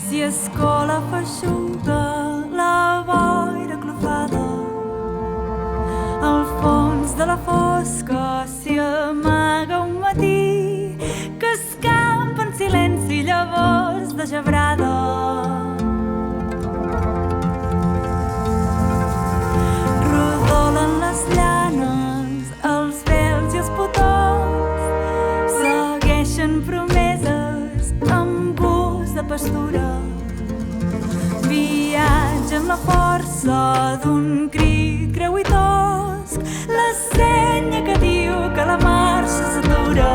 si escola feixuga la boira clofada. Al fons de la fosca s'hi amaga un matí que escampa en silenci llavors de gebrada. Rodolen les llanes, els vels i els potons, segueixen promeses amb gust de pastura. Viatja amb la força d'un crit greu i tosc, la senya que diu que la marxa s'atura.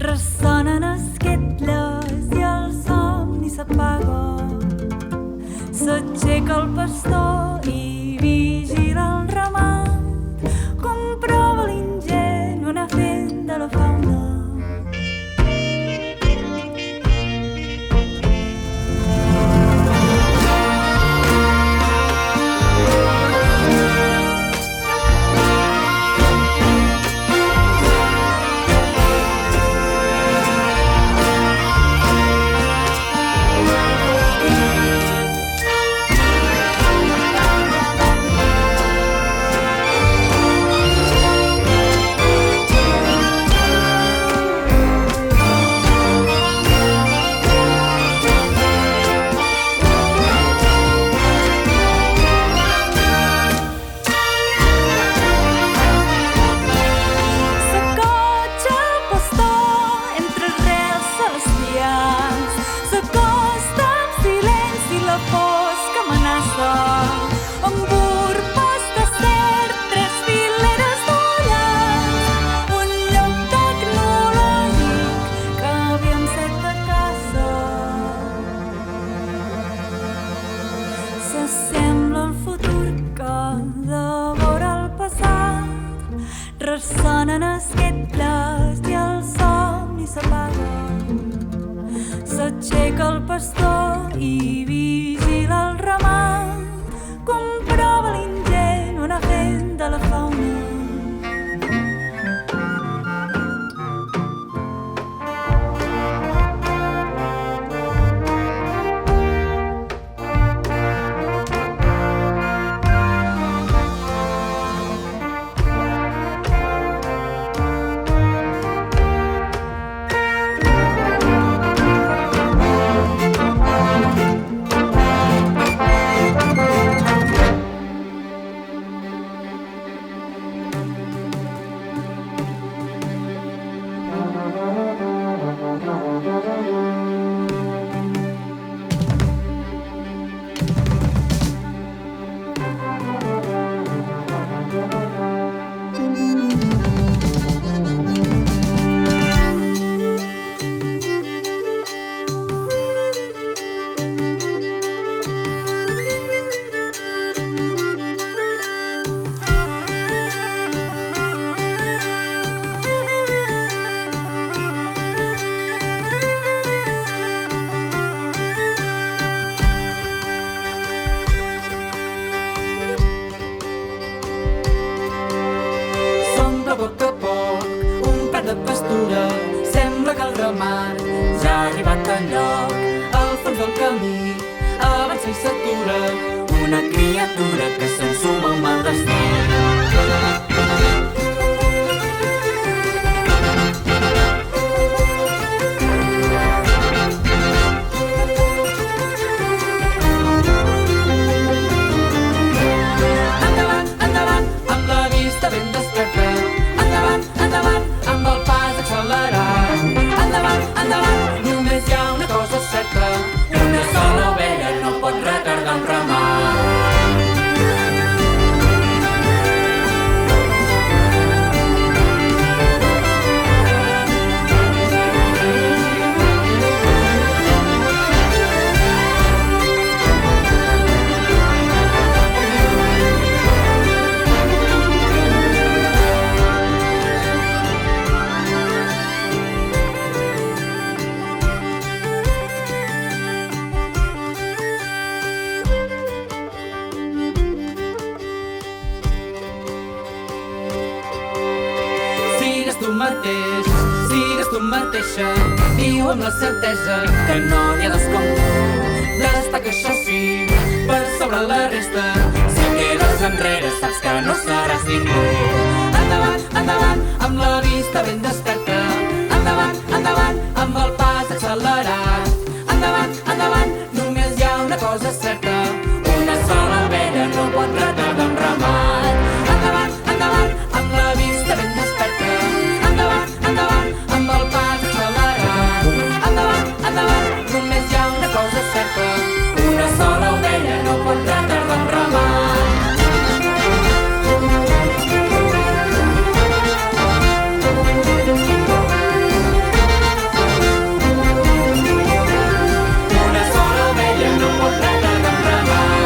Ressonen esquetlles i el somni s'apaga. S'aixeca el pastor i vigila el ramat, comprova l'ingenu anar fent de la fauna. Ressonen esquetlles i el somni s'apaga. S'aixeca el pastor i vigila el ramat, comprova l'ingenu anar fent de la fauna. Una criatura que s'ensuma al mal destí. Endavant, endavant, amb la vista ben desperta. Endavant, endavant, amb el pas accelerat. Sigues tu mateix, sigues tu mateixa, viu amb la certesa que no n'hi ha dos com tu. Destaca això sí, per sobre la resta. Si et quedes enrere saps que no seràs ningú. Endavant, endavant, amb la vista ben desperta. Endavant, endavant, amb el pas accelerat. Endavant, endavant, només hi ha una cosa certa. Una sola ovella no pot retardar un ramat. Endavant, endavant, amb la vista ben desperta. Endavant, endavant, amb el pas accelerat. Endavant, endavant, només hi ha una cosa certa. Una sola ovella no pot retardar un ramat. Una sola ovella no pot retardar un ramat.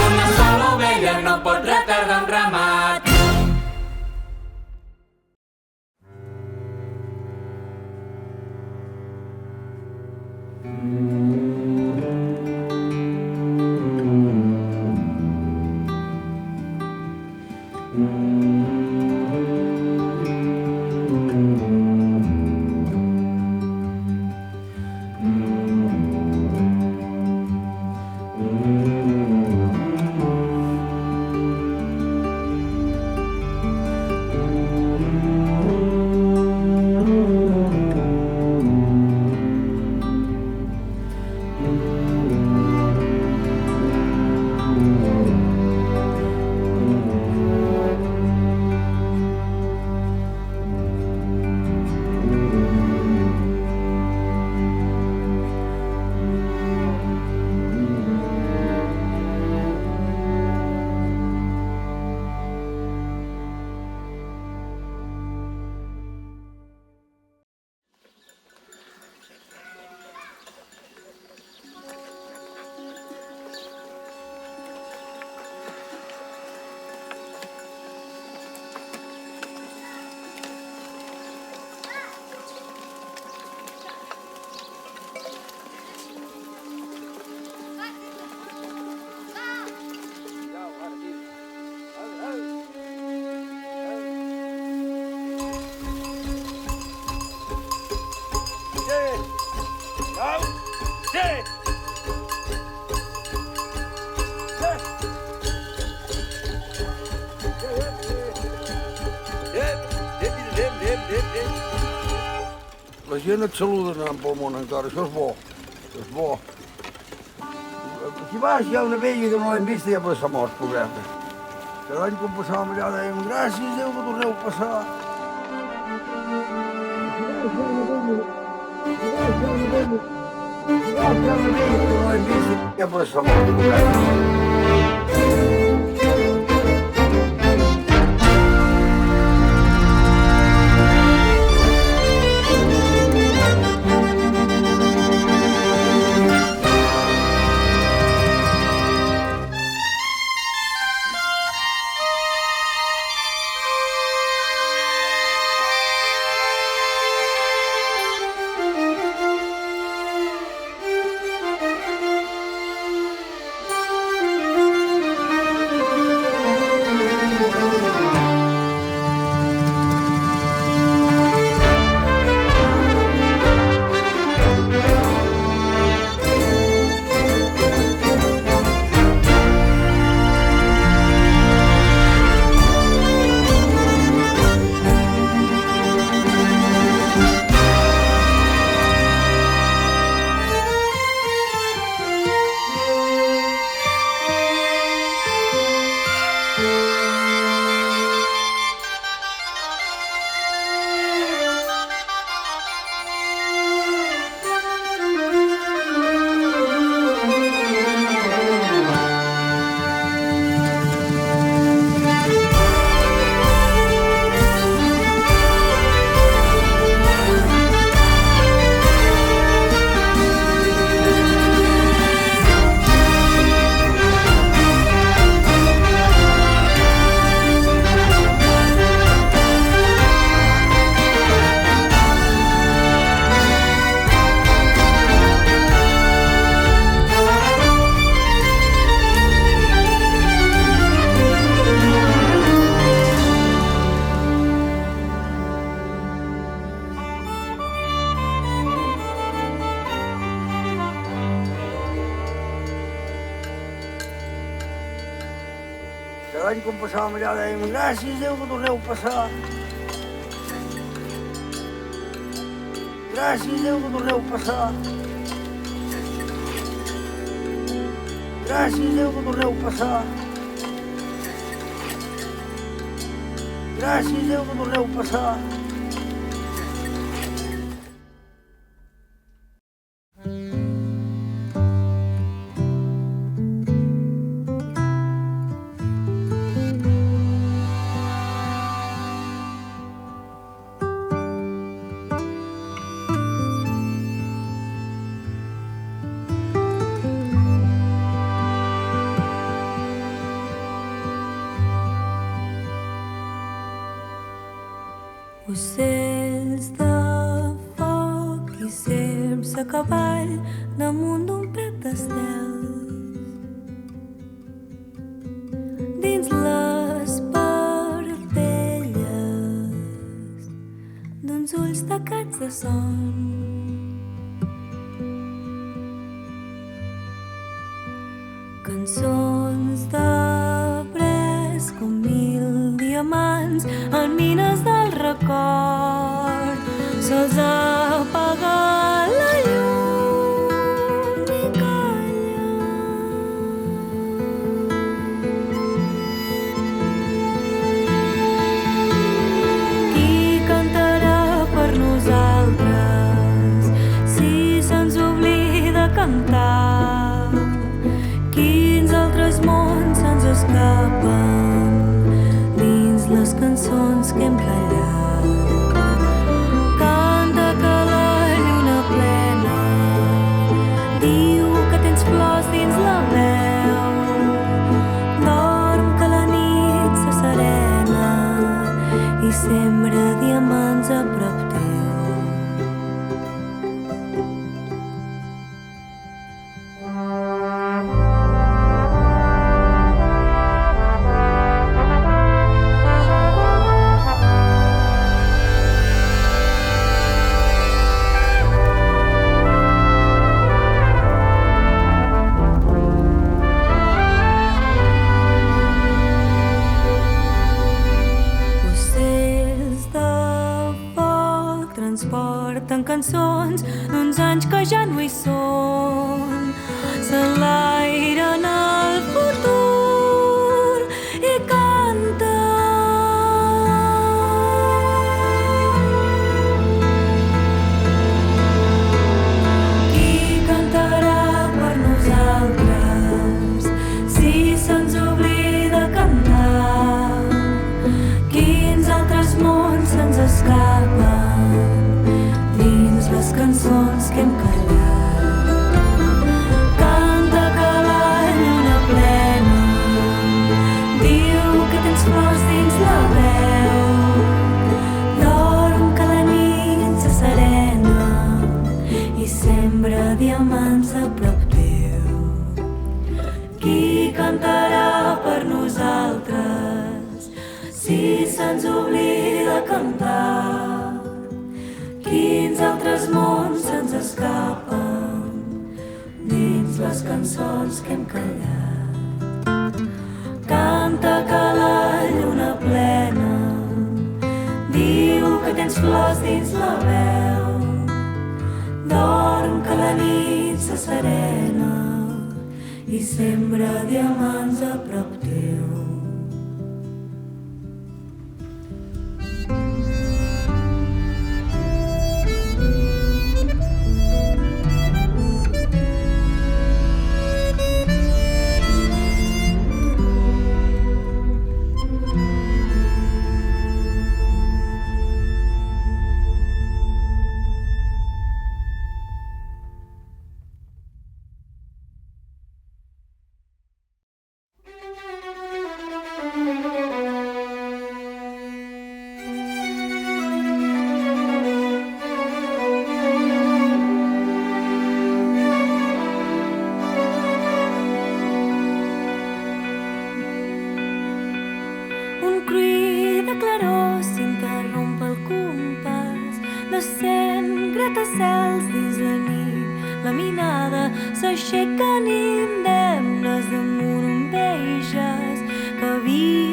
Una sola ovella no pot retardar un ramat. La gent et saluda anant pel món encara, això és bo, és bo. Si vas, hi ha una vella que no l'hem vista i ja s'ha mort, pobreta. Cada any quan passàvem allà dèiem, gràcies Déu que torneu a passar. Hi ha una vella que no l'hem vista i ja s'ha mort, pobreta. Cada any quan passàvem allà dèiem gràcies Déu que torneu a passar. Gràcies Déu que torneu a passar. Gràcies Déu que torneu a passar. Gràcies Déu que torneu a passar. Ocells de foc i serps a cavall damunt d'un prat d'estels. Dins les parpelles d'uns ulls tacats de son. Cançons de pres com 1000 diamants en mines del record. Sols apagar la llum i callar. Qui cantarà per nosaltres si se'ns oblida cantar? Quins altres mons se'ns escapen dins les cançons que hem callat? Canta que la lluna plena diu que tens flors dins la veu. Dorm que la nit s'asserena i sembra diamants a prop teu. Transporten cançons d'uns anys que ja no hi són. S'enlairen al futur i canta. Qui cantarà per nosaltres si se'ns oblida cantar? Quins altres mons se'ns escapen dins les cançons que hem callat? Canta que la lluna plena diu que tens flors dins la veu. Dorm que la nit s'asserena i sembra diamants a prop teu. Qui cantarà per nosaltres si se'ns oblida cantar? Quins altres mons se'ns escapen dins les cançons que hem callat? Canta que la lluna plena diu que tens flors dins la veu. Dorm que la nit s'asserena i sembra diamants a prop teu. gratacels dins la nit, laminada, s'aixequen indemnes damunt ombeiges que viuen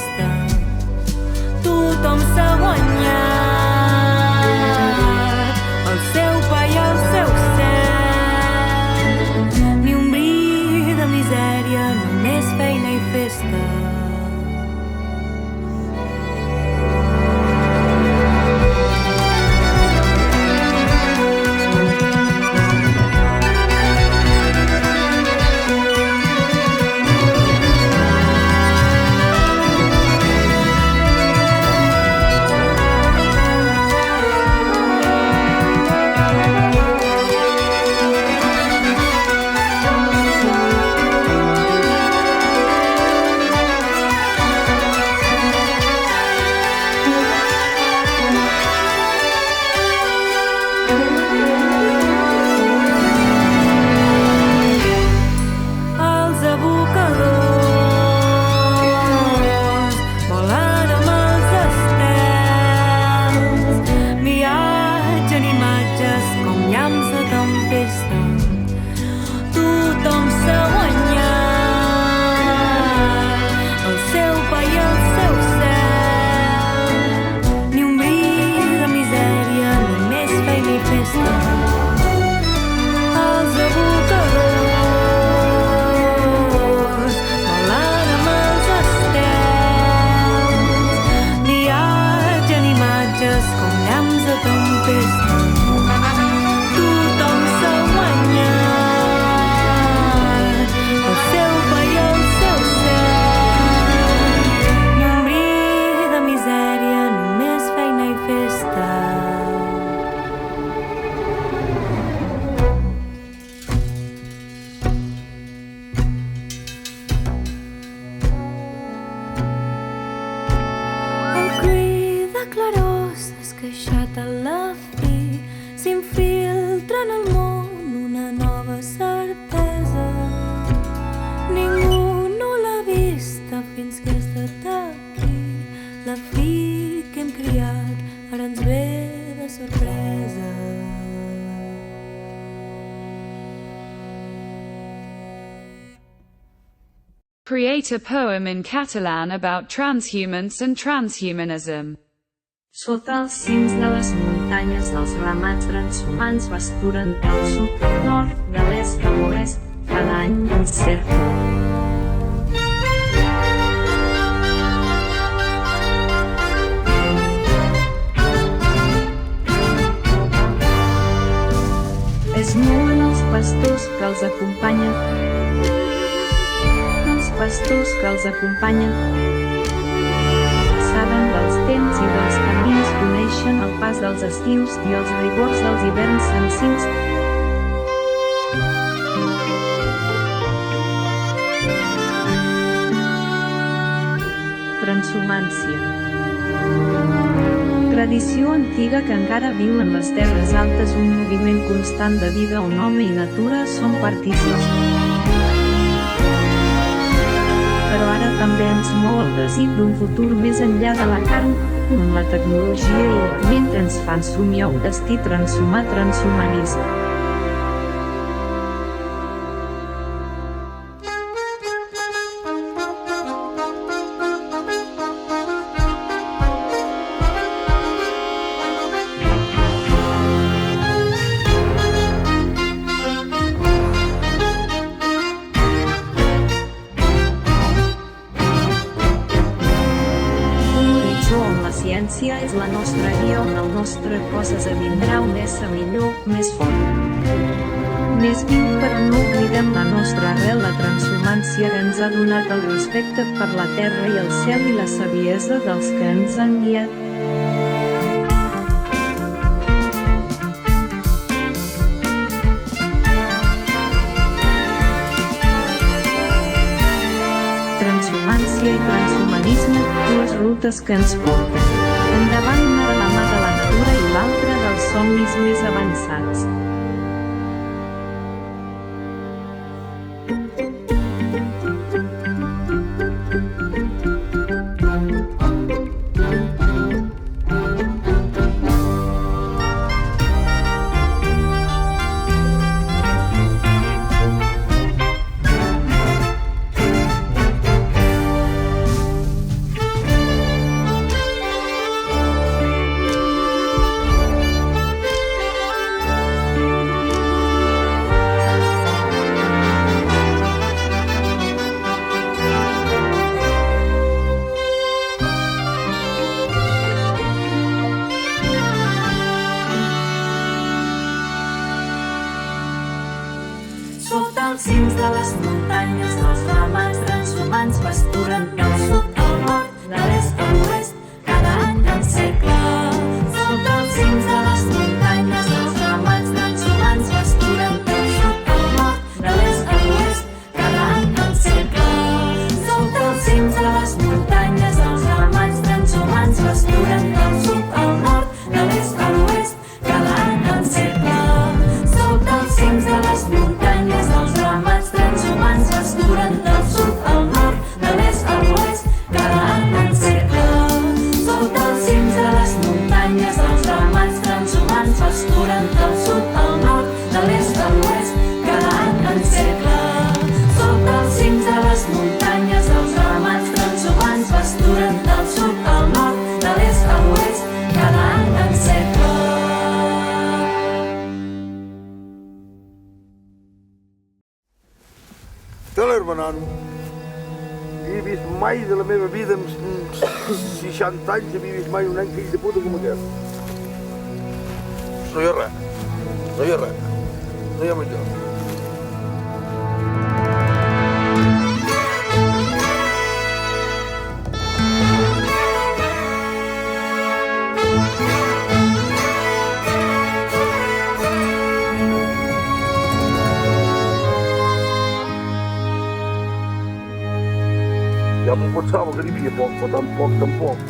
festa. Tothom s'ha guanyat el seu pa i el seu cel. Ni un bri de misèria, només feina i festa. Create a poem in Catalan about transhumance and transhumanism. Sota els cims de les muntanyes dels ramats transhumants pasturen del sud, nord, de l'est a l'oest, cada any un cercle. Es mouen els pastors que els acompanyen, pastors que els acompanyen. Saben dels temps i dels camins, coneixen el pas dels estius i els rigors dels hiverns senzills. Transhumància. Tradició antiga que encara viu en les terres altes, un moviment constant de vida on home i natura són partícips. Però ara també ens mou el desig d'un futur més enllà de la carn, on la tecnologia i la ment ens fan somiar un destí transhumat, transhumanista. És la nostra guia on el nostre cos esdevindrà un ésser millor, més fort, més viu, però no oblidem la nostra arrel, la transhumància que ens ha donat el respecte per la terra i el cel i la saviesa dels que ens han guiat. Transhumància i transhumanisme, dues rutes que ens porten endavant, una de la mà de la natura i l'altra dels somnis més avançats. nano. I he vist mai de la meva vida, amb 60 anys, havia vist mai un any fill de puta com aquest. No hi ha res. No hi ha res. No hi ha menjar. Ja m'ho pensava que n'hi havia poc, però tampoc.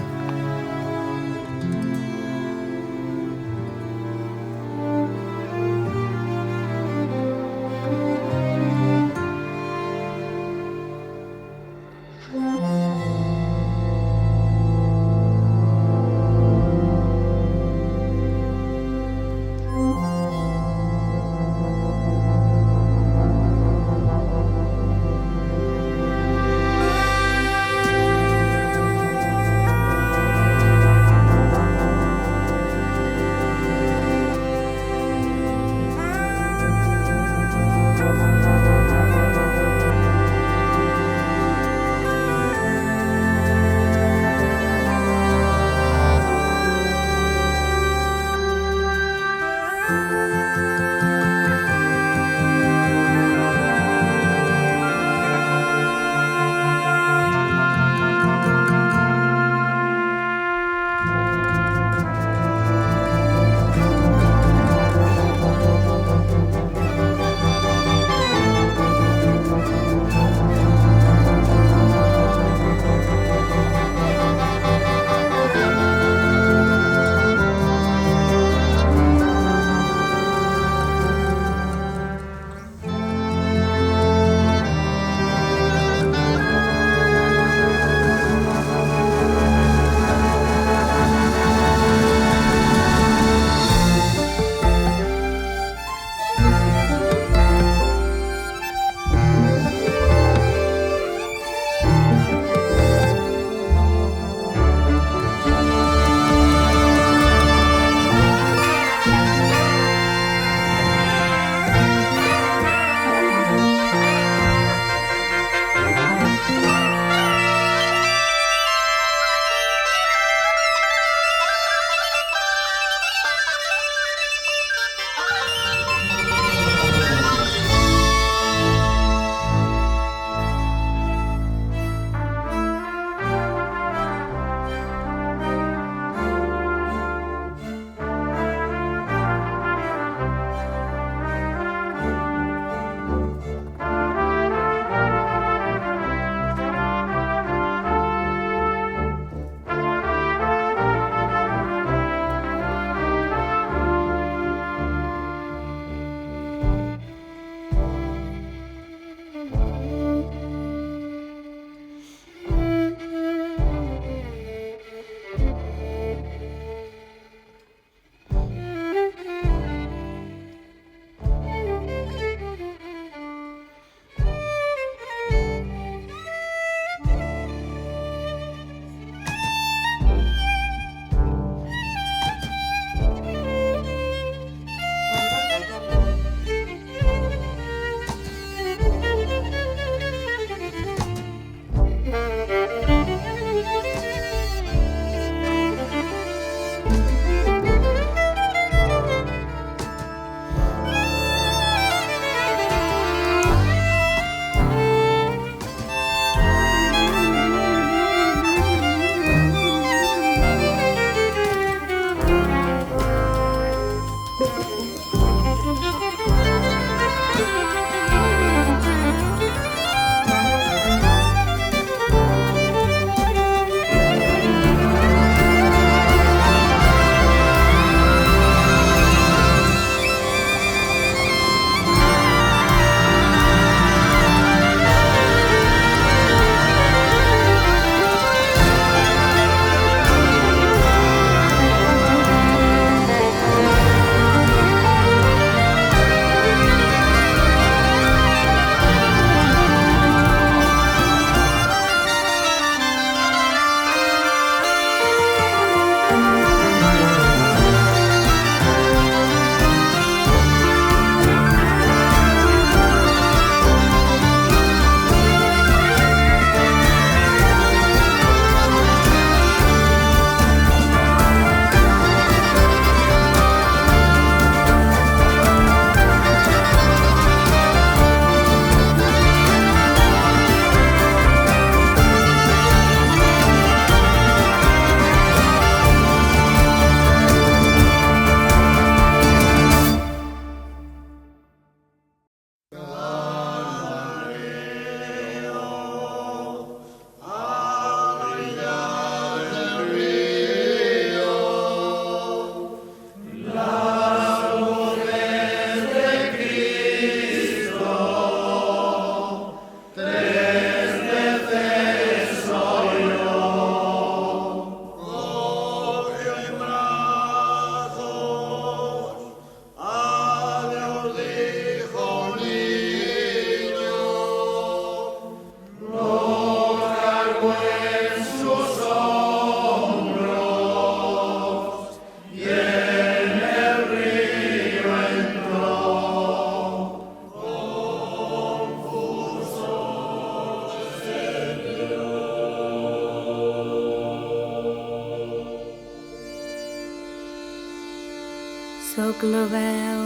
Sóc la veu.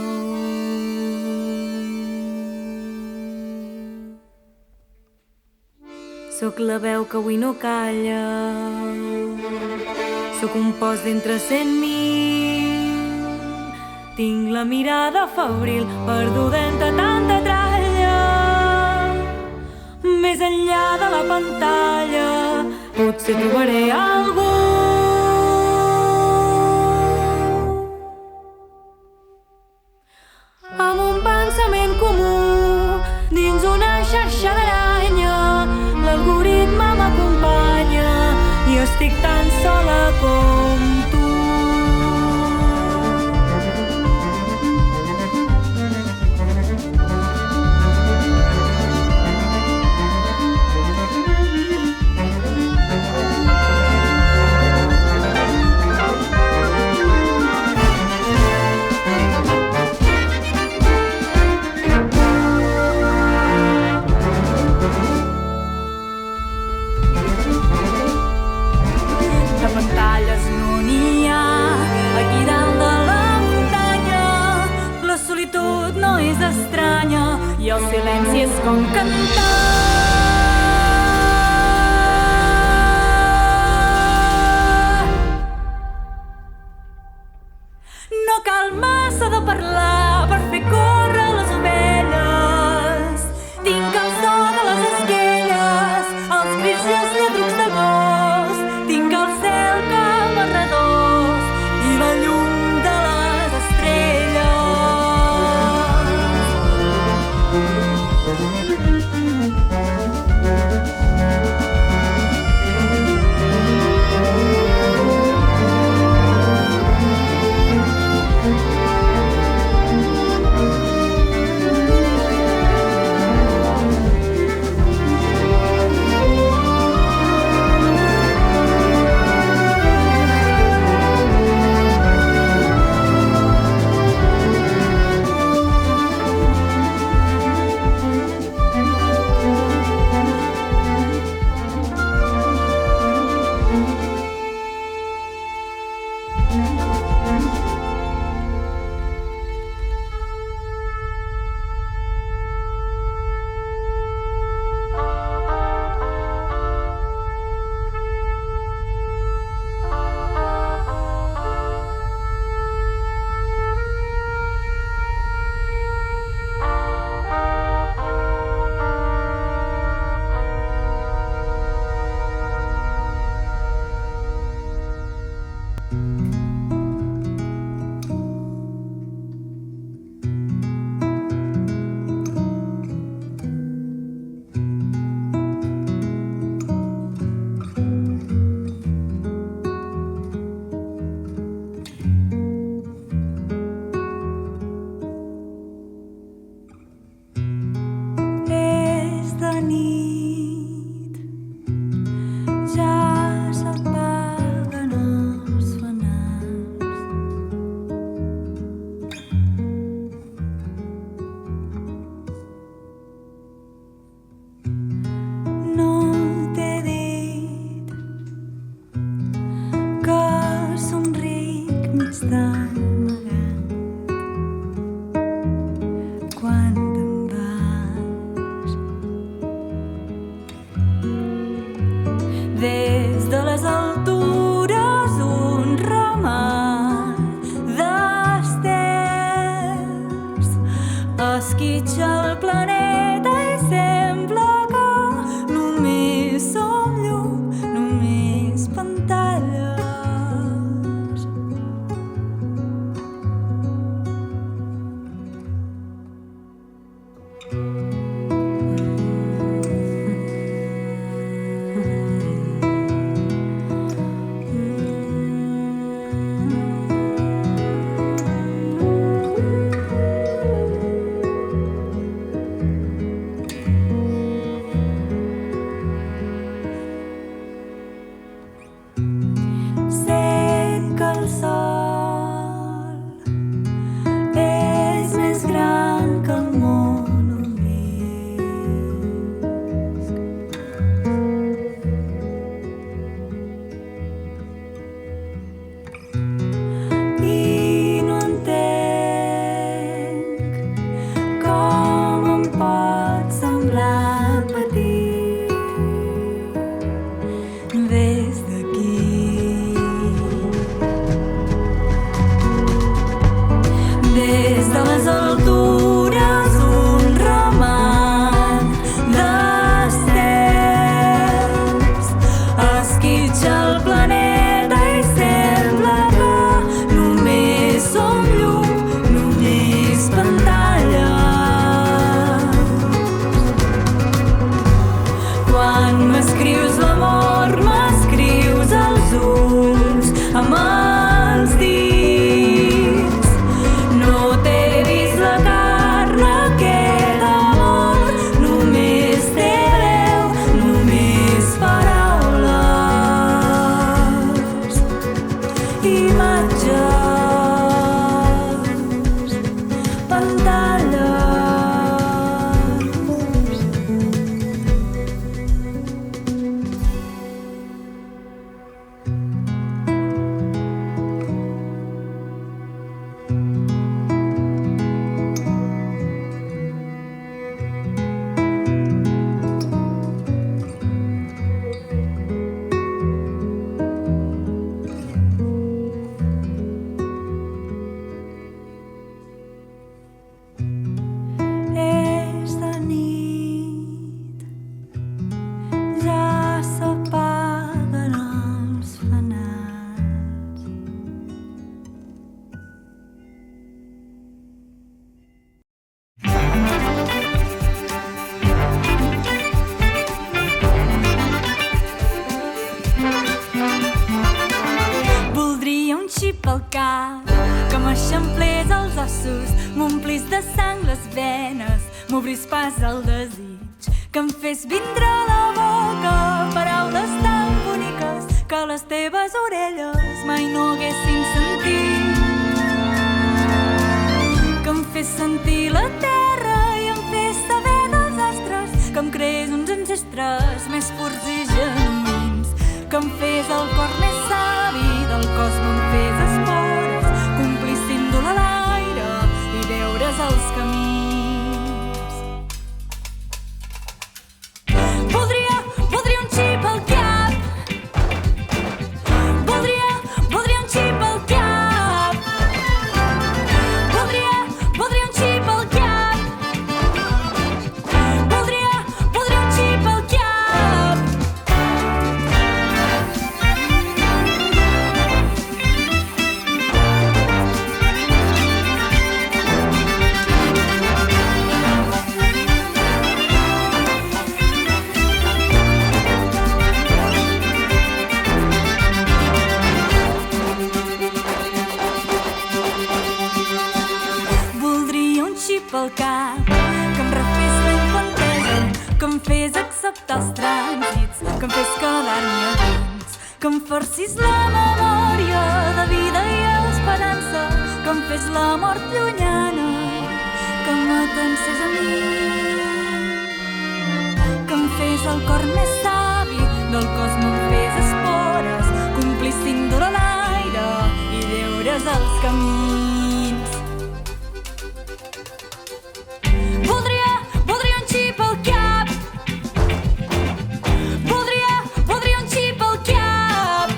Sóc la veu que avui no calla. Sóc un pos d'entre 100.000. Tinc la mirada febril, perduda entre tanta tralla. Més enllà de la pantalla, potser trobaré algú. Amb un pensament comú, dins una xarxa d'aranya, l'algoritme m'acompanya i estic tan sola com tu. I el silenci és com cantar. No cal massa de parlar per fer córrer les ovelles. Tinc el so de les esquelles, els crits i els lladrucs d'agost. Tinc el cel que m'arredós i la llum de les estrelles. cap, que m'eixamplés els ossos, m'omplís de sang les venes, m'obris pas al desig, que em fes vindre a la boca paraules tan boniques que les teves orelles mai no haguessin sentit, que em fes sentir la terra i em fes saber dels astres, que em creés uns ancestres més forts i genuïns, que em fes el cor més savi del cos, me'n fes espores que omplissin d'olor a l'aire i deures als camins. Voldria un xip al cap, voldria un xip al cap, voldria un xip al cap, voldria un xip al cap. Pel cap, que em refés la infantesa, que em fes acceptar els trànsits, que em fes quedar-m'hi a dins, que em farcis la memòria de vida i esperança, que em fes la mort llunyana, que m'atensés a mi, que em fes el cor més savi del cos, me'n fes espores que omplissin d'or a l'aire i deures als camins. Voldria un xip al cap, voldria un xip al cap, voldria un xip al cap,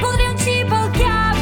voldria un xip al cap.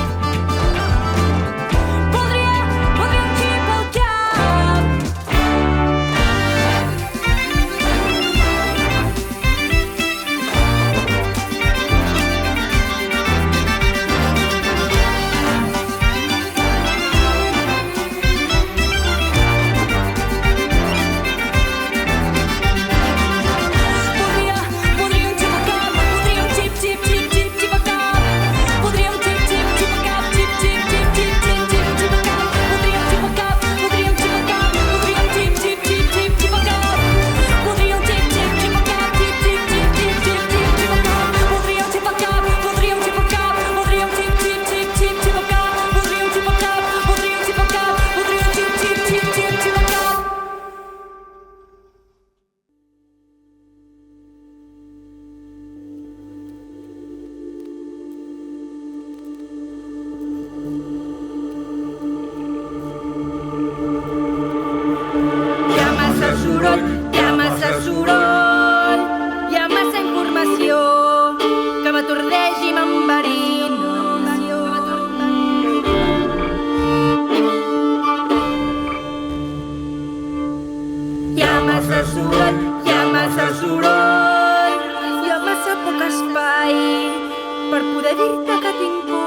Per poder dir-te que tinc por.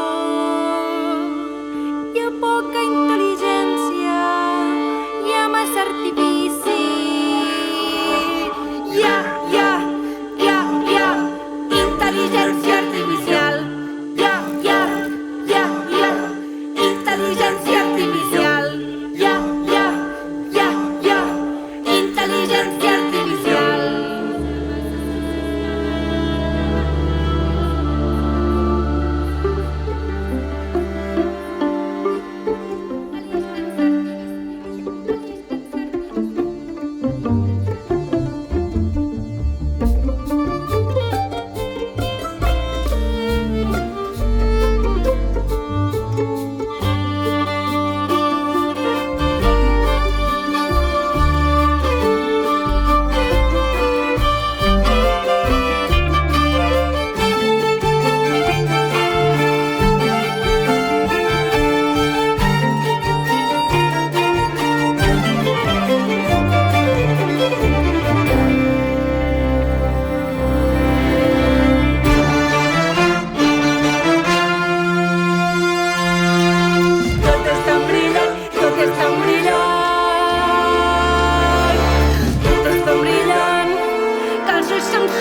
Hi ha poca intel·ligència, hi ha massa artifici. Hi ha intel·ligència artificial. Hi ha intel·ligència artificial. Hi ha intel·ligència artificial.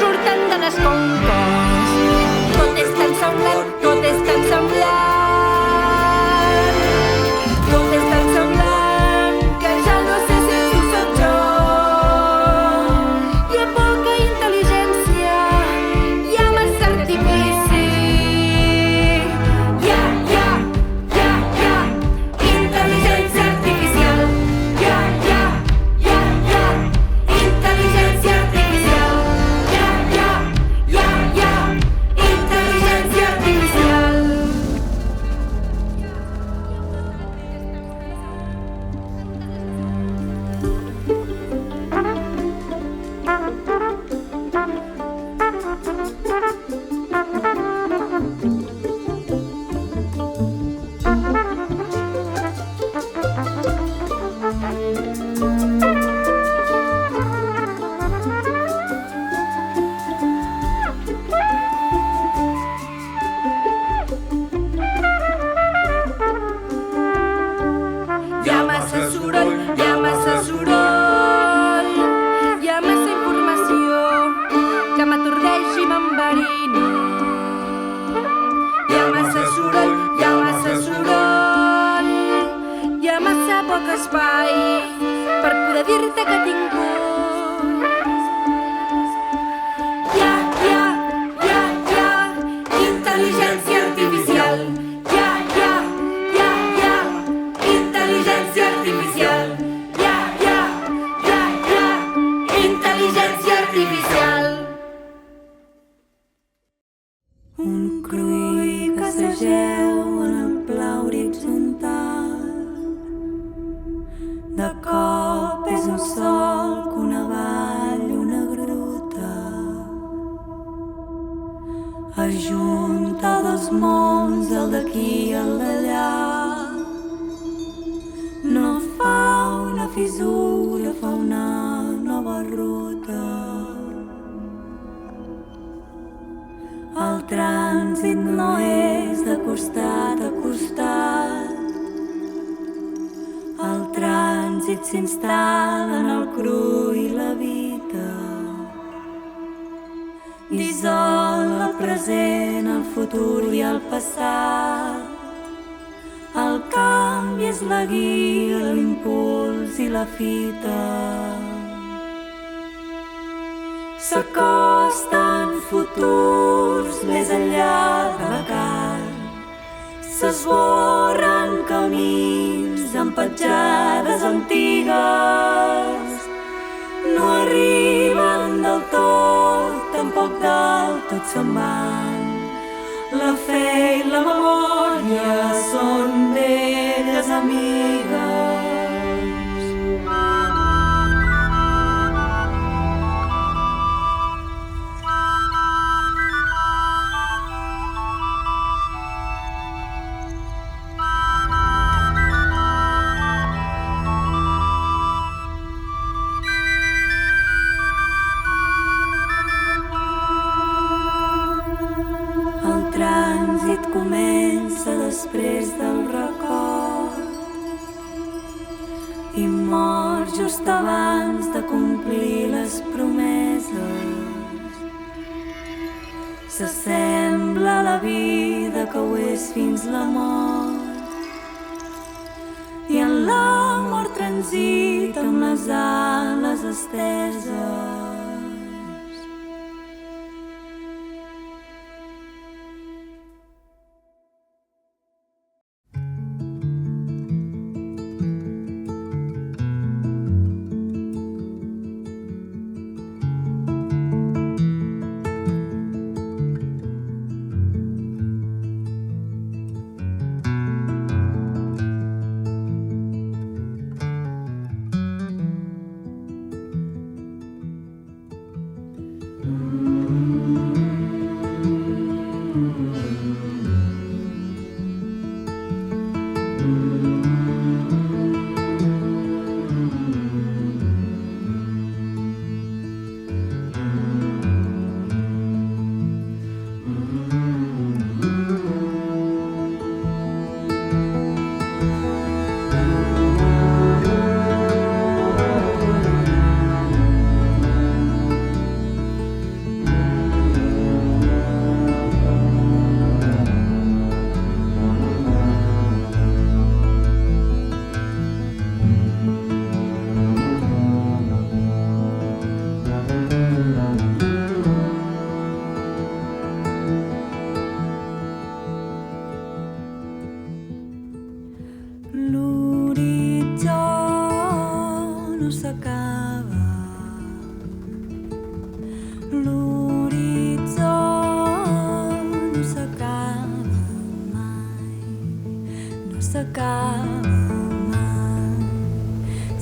Surten de les conques. Tot és tan semblant, tot és tan m'enverino. Hi ha massa soroll, hi ha massa soroll, hi ha massa poc espai per poder dir-te que tinc por. Intel·ligència artificial. Intel·ligència artificial. Intel·ligència artificial. Un crull que s'ajeu en el pla horitzontal. De cop és un solc, una vall, una gruta. Ajunta dos mons, el d'aquí i el d'allà. No fa una fissura, fa una nova ruta. El trànsit no és de costat a costat. El trànsit s'instal·la en el cru i l'habita. Dissol el present, el futur i el passat. El canvi és la guia, l'impuls i la fita. S'acosten futurs més enllà de la carn. S'esborren camins amb petjades antigues. No arriben del tot, tampoc del tot se'n van. La fe i la memòria són velles amigues. Comença després del record i mor just abans de complir les promeses. S'assembla a la vida que ho és fins la mort i en la mort transita amb les ales esteses.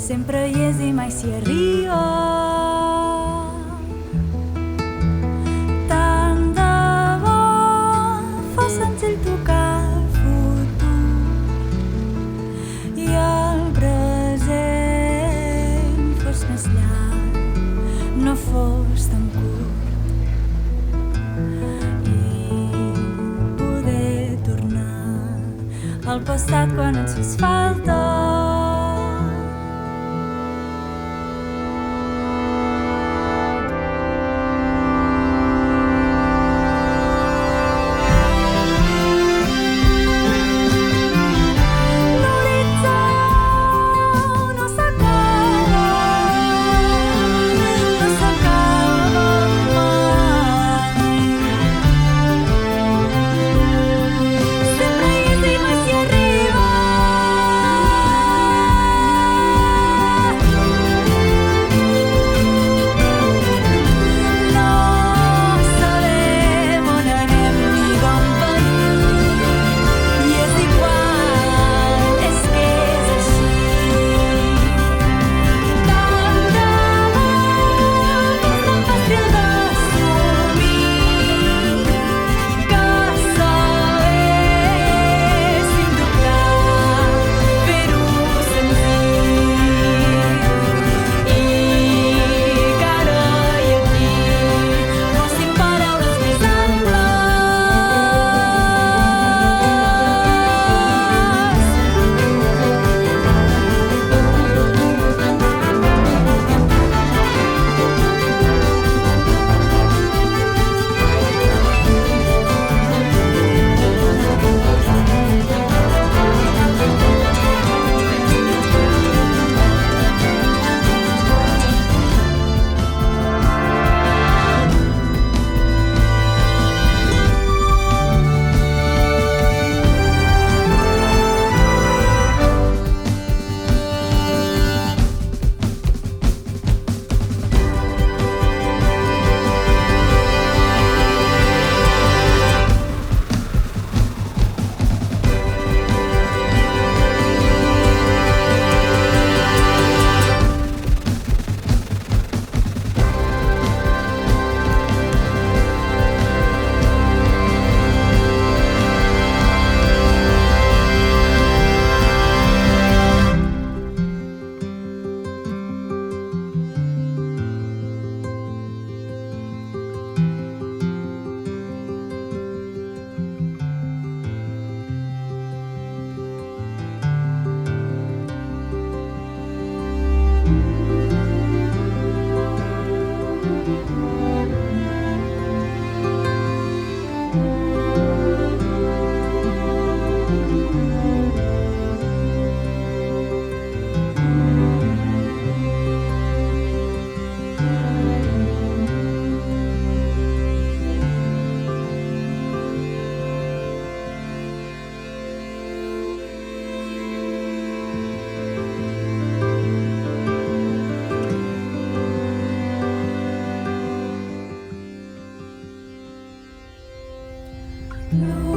Sempre hi és i mai s'hi arriba. Tant de bo fos senzill tocar el futur i el present fos més llarg, no fos tan curt i poder tornar al passat quan ens fes falta. Luz.